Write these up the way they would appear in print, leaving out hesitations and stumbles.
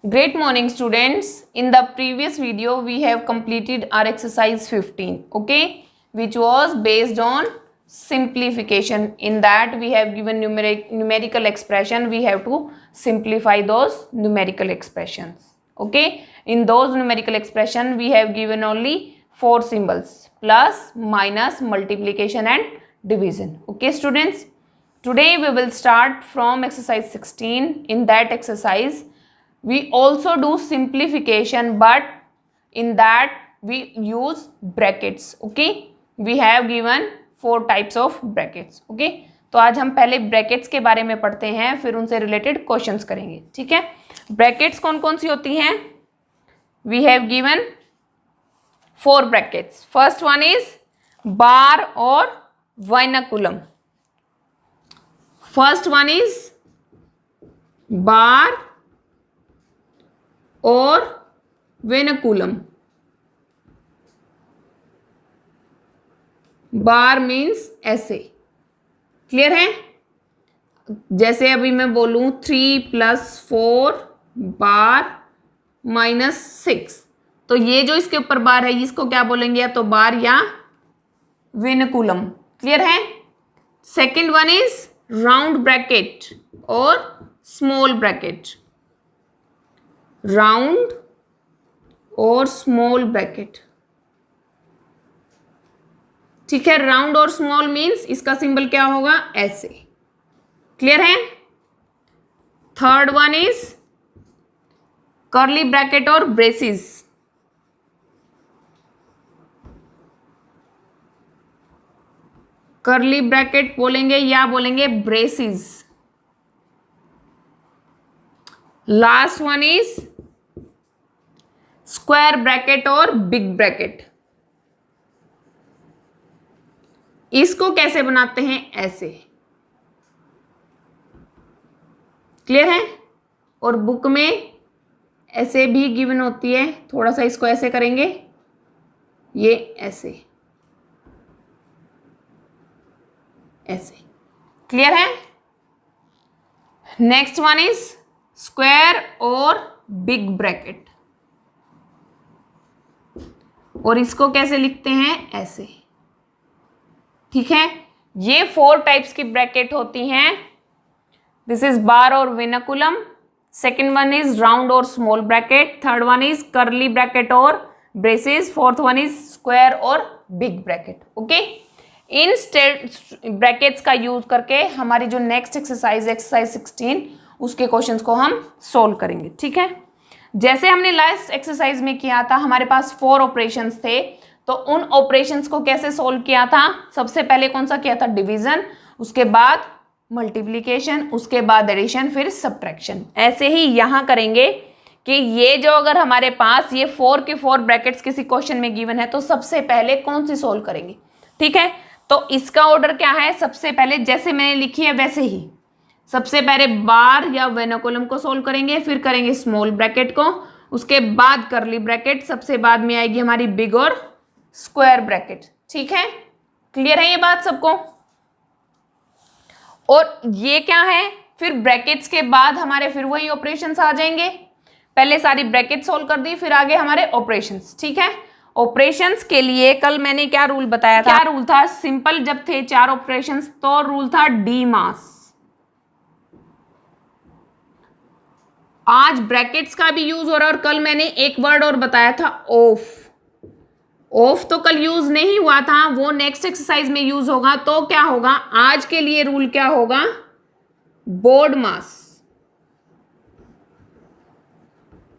Great morning, students. In the previous video, we have completed our exercise 15, okay, which was based on simplification. In that, we have given numerical expression. We have to simplify those numerical expressions, okay. In those numerical expression, we have given only 4 symbols: plus, minus, multiplication and division, okay, students. Today, we will start from exercise 16. In that exercise, we also do simplification, but in that we use brackets, okay. We have given 4 types of brackets, okay. तो आज हम पहले brackets के बारे में पढ़ते हैं, फिर उनसे रिलेटेड क्वेश्चंस करेंगे, ठीक है। ब्रैकेट्स कौन कौन सी होती हैं? We have given 4 brackets. First one is bar और vinculum. First one is bar और वर्नाकुलम. बार मीन्स ऐसे, क्लियर है? जैसे अभी मैं बोलूं 3 + 4 बार -6, तो ये जो इसके ऊपर बार है इसको क्या बोलेंगे? या तो बार या वर्नाकुलम, क्लियर है? Second one is round bracket और स्मॉल ब्रैकेट. राउंड और स्मॉल ब्रैकेट, ठीक है. राउंड और स्मॉल मीन्स इसका सिंबल क्या होगा? ऐसे, क्लियर है? Third one is curly bracket और ब्रेसिस. कर्ली ब्रैकेट बोलेंगे या बोलेंगे braces. Last one is square bracket और बिग ब्रैकेट. इसको कैसे बनाते हैं? ऐसे, क्लियर है? और बुक में ऐसे भी गिवन होती है. थोड़ा सा इसको ऐसे करेंगे, ये ऐसे ऐसे, क्लियर है? नेक्स्ट वन इज स्क्वायर और बिग ब्रैकेट. और इसको कैसे लिखते हैं? ऐसे, ठीक है. ये 4 टाइप्स की ब्रैकेट होती हैं. दिस इज बार और vinculum. Second one is round और small bracket. Third one is curly bracket और braces. Fourth one is square और बिग ब्रैकेट, ओके. इन ब्रैकेट्स का यूज करके हमारी जो नेक्स्ट एक्सरसाइज 16, उसके क्वेश्चंस को हम सोल्व करेंगे, ठीक है. जैसे हमने लास्ट एक्सरसाइज में किया था, हमारे पास 4 ऑपरेशंस थे. तो उन ऑपरेशंस को कैसे सोल्व किया था? सबसे पहले कौन सा किया था? डिवीजन. उसके बाद मल्टीप्लिकेशन, उसके बाद एडिशन, फिर सब्ट्रैक्शन. ऐसे ही यहां करेंगे कि ये जो अगर हमारे पास ये 4 के 4 ब्रैकेट्स किसी क्वेश्चन में गिवन है, तो सबसे पहले कौन सी सोल्व करेंगे, ठीक है. तो इसका ऑर्डर क्या है? सबसे पहले जैसे मैंने लिखी है वैसे ही सबसे पहले बार या वर्नाकुलम को सोल्व करेंगे, फिर करेंगे स्मॉल ब्रैकेट को, उसके बाद कर्ली ब्रैकेट, सबसे बाद में आएगी हमारी बिग और स्क्वायर ब्रैकेट, ठीक है. क्लियर है ये बात सबको? और ये क्या है? फिर ब्रैकेट्स के बाद हमारे फिर वही ऑपरेशंस आ जाएंगे. पहले सारी ब्रैकेट सोल्व कर दी, फिर आगे हमारे ऑपरेशंस, ठीक है. ऑपरेशंस के लिए कल मैंने क्या रूल बताया था? क्या रूल था? सिंपल जब थे 4 ऑपरेशंस तो रूल था डी मास. आज ब्रैकेट्स का भी यूज हो रहा है. और कल मैंने एक वर्ड और बताया था, ऑफ. ऑफ तो कल यूज नहीं हुआ था, वो नेक्स्ट एक्सरसाइज में यूज होगा. तो क्या होगा? आज के लिए रूल क्या होगा? बोर्ड मास.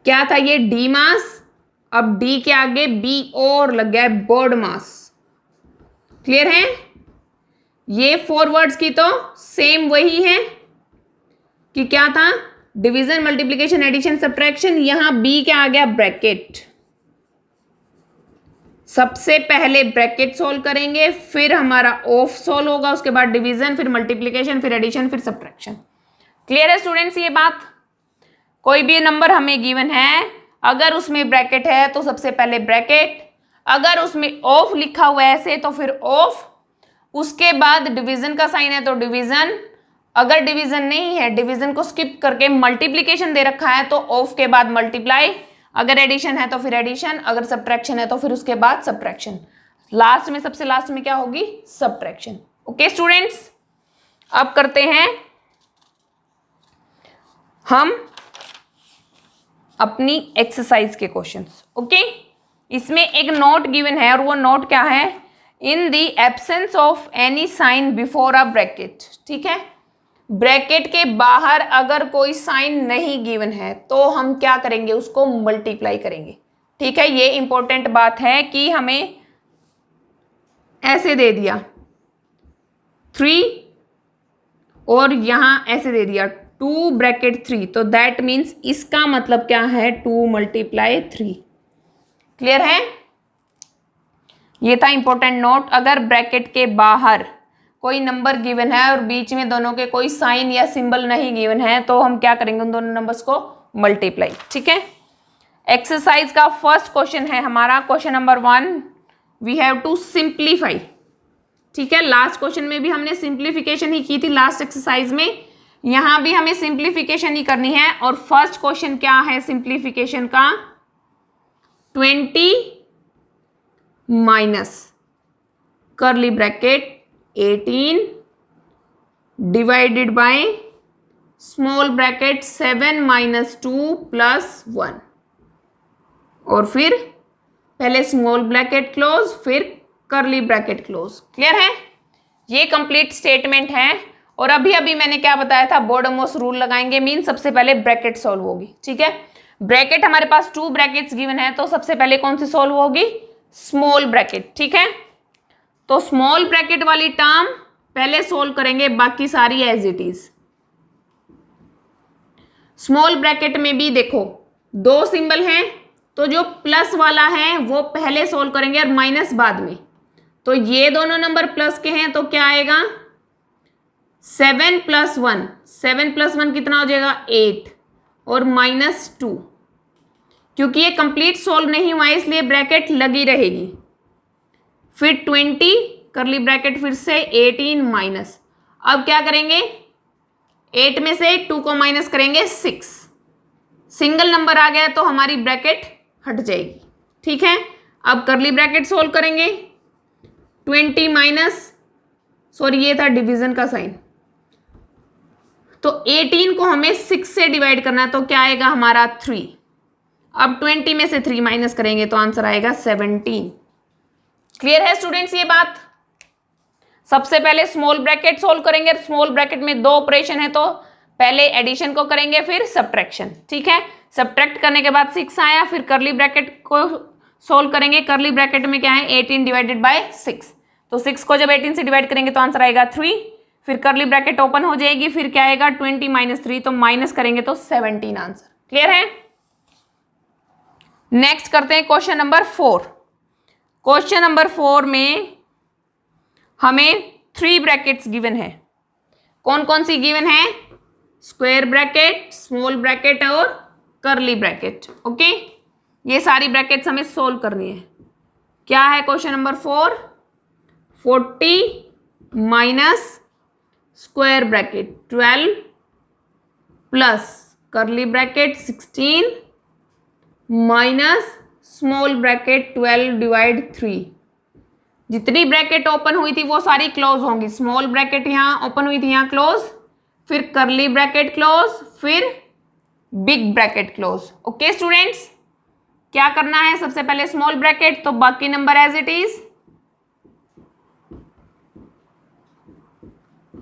क्या था ये? डी मास. अब डी के आगे बी और लग गया है, बोर्ड मास. क्लियर है? ये 4 वर्ड्स की तो सेम वही है कि क्या था? Division, multiplication, addition, subtraction. यहां बी क्या आ गया? ब्रैकेट. सबसे पहले ब्रैकेट सोल्व करेंगे, फिर हमारा ऑफ सोल्व होगा, उसके बाद डिवीजन, फिर मल्टीप्लिकेशन, फिर एडिशन, फिर सब्ट्रैक्शन. क्लियर है स्टूडेंट्स ये बात? कोई भी नंबर हमें गिवन है, अगर उसमें ब्रैकेट है तो सबसे पहले ब्रैकेट, अगर उसमें ऑफ लिखा हुआ है ऐसे तो फिर ऑफ, उसके बाद डिवीजन का साइन है तो डिवीजन, अगर डिवीजन नहीं है, डिवीजन को स्किप करके मल्टीप्लीकेशन दे रखा है तो ऑफ के बाद मल्टीप्लाई, अगर एडिशन है तो फिर एडिशन, अगर सब्ट्रैक्शन है तो फिर उसके बाद सब्ट्रैक्शन, लास्ट में सबसे लास्ट में क्या होगी, सब्ट्रैक्शन। ओके स्टूडेंट्स, अब करते हैं हम अपनी एक्सरसाइज के क्वेश्चंस। ओके, इसमें एक नोट गिवन है और वो नोट क्या है, in the absence of any sign before a bracket. ठीक है, ब्रैकेट के बाहर अगर कोई साइन नहीं गिवन है तो हम क्या करेंगे, उसको मल्टीप्लाई करेंगे। ठीक है, ये इंपॉर्टेंट बात है कि हमें ऐसे दे दिया 3 और यहां ऐसे दे दिया 2 ब्रैकेट 3, तो दैट मीन्स इसका मतलब क्या है, 2 मल्टीप्लाई 3। क्लियर है, ये था इंपॉर्टेंट नोट। अगर ब्रैकेट के बाहर कोई नंबर गिवन है और बीच में दोनों के कोई साइन या सिंबल नहीं गिवन है तो हम क्या करेंगे, उन दोनों नंबर्स को मल्टीप्लाई। ठीक है, एक्सरसाइज का फर्स्ट क्वेश्चन है हमारा, question number 1, we have to simplify. ठीक है, लास्ट क्वेश्चन में भी हमने सिंप्लीफिकेशन ही की थी, लास्ट एक्सरसाइज में, यहां भी हमें सिंप्लीफिकेशन ही करनी है। और फर्स्ट क्वेश्चन क्या है सिंप्लीफिकेशन का, 20 minus curly bracket 18 divided by small bracket 7 minus 2 plus 1, और फिर पहले स्मॉल ब्रैकेट क्लोज फिर कर्ली ब्रैकेट क्लोज। क्लियर है, ये कंप्लीट स्टेटमेंट है। और अभी अभी मैंने क्या बताया था, बोर्डमोस रूल लगाएंगे, मीन सबसे पहले ब्रैकेट सॉल्व होगी। ठीक है, ब्रैकेट हमारे पास 2 ब्रैकेट्स गिवन है तो सबसे पहले कौन सी सॉल्व होगी, स्मॉल ब्रैकेट। ठीक है, तो स्मॉल ब्रैकेट वाली टर्म पहले सोल्व करेंगे, बाकी सारी as it is. Small bracket में भी देखो 2 सिंबल हैं, तो जो प्लस वाला है वो पहले सोल्व करेंगे और माइनस बाद में। तो ये दोनों नंबर प्लस के हैं तो क्या आएगा, 7 प्लस 1, 7 प्लस 1 कितना हो जाएगा, 8 और माइनस 2। क्योंकि ये कंप्लीट सोल्व नहीं हुआ है इसलिए ब्रैकेट लगी रहेगी। फिर 20 कर्ली ब्रैकेट फिर से 18 माइनस, अब क्या करेंगे, 8 में से 2 को माइनस करेंगे 6, सिंगल नंबर आ गया तो हमारी ब्रैकेट हट जाएगी। ठीक है, अब कर्ली ब्रैकेट सोल्व करेंगे, 20 माइनस, सॉरी ये था डिवीजन का साइन, तो 18 को हमें 6 से डिवाइड करना है तो क्या आएगा हमारा 3। अब 20 में से 3 माइनस करेंगे तो आंसर आएगा 17। क्लियर है स्टूडेंट्स ये बात। सबसे पहले स्मॉल ब्रैकेट सोल्व करेंगे, स्मॉल ब्रैकेट में 2 ऑपरेशन है तो पहले एडिशन को करेंगे फिर सब्ट्रैक्शन। ठीक है, सब्ट्रैक्ट करने के बाद 6 आया, फिर कर्ली ब्रैकेट को सोल्व करेंगे, कर्ली ब्रैकेट में क्या है 18 डिवाइडेड बाय 6, तो 6 को जब 18 से डिवाइड करेंगे तो आंसर आएगा 3, फिर कर्ली ब्रैकेट ओपन हो जाएगी, फिर क्या आएगा 20 माइनस 3, तो माइनस करेंगे तो 17 आंसर। क्लियर है, नेक्स्ट करते हैं क्वेश्चन नंबर 4। क्वेश्चन नंबर 4 में हमें 3 ब्रैकेट्स गिवन है। कौन कौन सी गिवन है, स्क्वायर ब्रैकेट, स्मॉल ब्रैकेट और कर्ली ब्रैकेट। ओके, ये सारी ब्रैकेट्स हमें सोल्व करनी है। क्या है question number 4, 40 minus square bracket 12 plus curly bracket 16 minus small bracket 12 divide 3। जितनी ब्रैकेट ओपन हुई थी वो सारी क्लोज होंगी, स्मॉल ब्रैकेट यहाँ ओपन हुई थी यहाँ क्लोज, फिर कर्ली ब्रैकेट क्लोज, फिर big bracket close. Okay students, क्या करना है, सबसे पहले स्मॉल ब्रैकेट तो बाकी number as it is,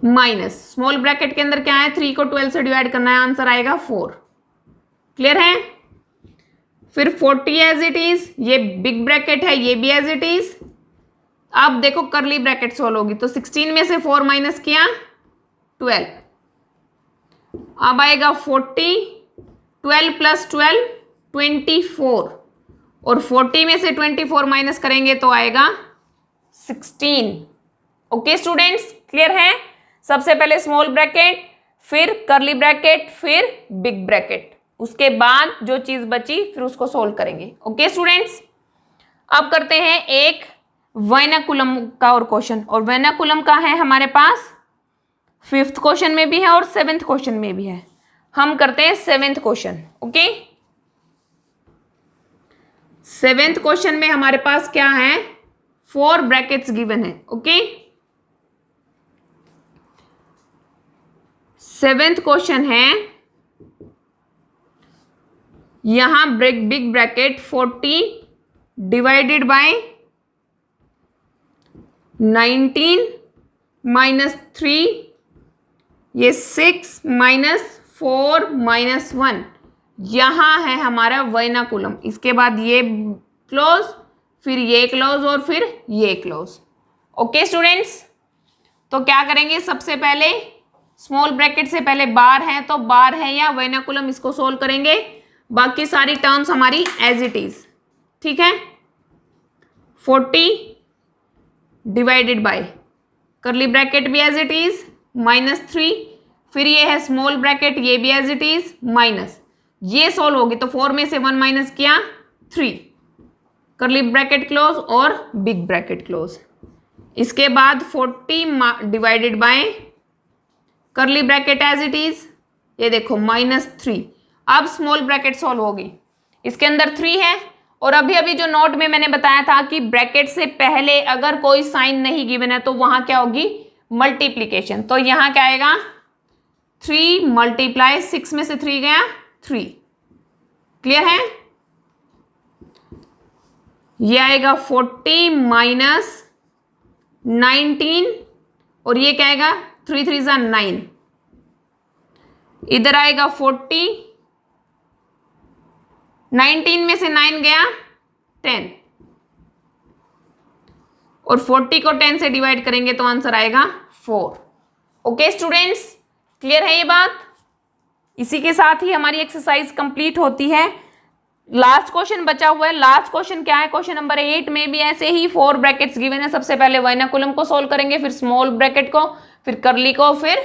minus small bracket के अंदर क्या है 3 को 12 से डिवाइड करना है, आंसर आएगा 4। क्लियर है, फिर 40 एज इट इज, ये बिग ब्रैकेट है ये भी एज इट इज। अब देखो कर्ली ब्रैकेट सोल्व होगी तो 16 में से 4 माइनस किया 12, अब आएगा 40, 12 प्लस 12 24, और 40 में से 24 माइनस करेंगे तो आएगा 16। ओके स्टूडेंट्स, क्लियर है, सबसे पहले स्मॉल ब्रैकेट, फिर कर्ली ब्रैकेट, फिर बिग ब्रैकेट, उसके बाद जो चीज बची फिर उसको सोल्व करेंगे। ओके स्टूडेंट्स, अब करते हैं एक वर्नाकुलम का और क्वेश्चन, और वर्नाकुलम का है हमारे पास 5th क्वेश्चन में भी है और 7th क्वेश्चन में भी है। हम करते हैं 7th question. Okay, 7th question में हमारे पास क्या है, 4 ब्रैकेट्स गिवन है। ओके, 7th क्वेश्चन है, यहां big bracket 40 divided bye 19 minus 3, ये 6 माइनस 4 माइनस 1, यहां है हमारा वर्नाकुलम। इसके बाद ये क्लोज, फिर ये क्लोज और फिर ये क्लोज। ओके स्टूडेंट्स, तो क्या करेंगे, सबसे पहले स्मॉल ब्रैकेट से पहले बार है तो बार है या वर्नाकुलम, इसको सोल्व करेंगे। बाकी सारी टर्म्स हमारी एज इट इज, ठीक है। 40 डिवाइडेड बाय करली ब्रैकेट भी एज इट इज माइनस 3, फिर ये है स्मॉल ब्रैकेट, ये भी एज इट इज माइनस, ये सोल्व होगी तो 4 में से 1 माइनस किया 3, करली ब्रैकेट क्लोज और बिग ब्रैकेट क्लोज। इसके बाद 40 divided by curly bracket as it is, ये देखो -3। अब स्मॉल ब्रैकेट सॉल्व होगी, इसके अंदर 3 है और अभी अभी जो नोट में मैंने बताया था कि ब्रैकेट से पहले अगर कोई साइन नहीं गिवन है तो वहां क्या होगी, मल्टीप्लीकेशन। तो यहां क्या आएगा, 3 मल्टीप्लाई 6 में से 3 गया 3। क्लियर है, ये आएगा 40 माइनस 19 और ये क्या आएगा 3 3 जा 9, इधर आएगा 40, 19 में से 9 गया 10 और 40 को 10 से डिवाइड करेंगे तो आंसर आएगा 4। ओके स्टूडेंट्स, क्लियर है ये बात। इसी के साथ ही हमारी एक्सरसाइज कंप्लीट होती है। लास्ट क्वेश्चन बचा हुआ है। लास्ट क्वेश्चन क्या है, क्वेश्चन नंबर 8 में भी ऐसे ही 4 ब्रैकेट्स गिवन है। सबसे पहले वर्नाकुलम को सोल्व करेंगे, फिर स्मॉल ब्रैकेट को, फिर करली को, फिर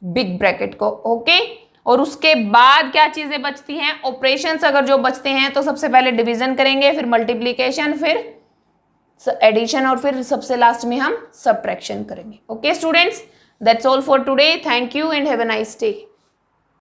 बिग ब्रैकेट को। ओके, और उसके बाद क्या चीजें बचती हैं, ऑपरेशंस अगर जो बचते हैं तो सबसे पहले डिवीजन करेंगे, फिर मल्टीप्लीकेशन, फिर एडिशन और फिर सबसे लास्ट में हम सबट्रैक्शन करेंगे। Okay students, that's all for today. Thank you and have a nice day.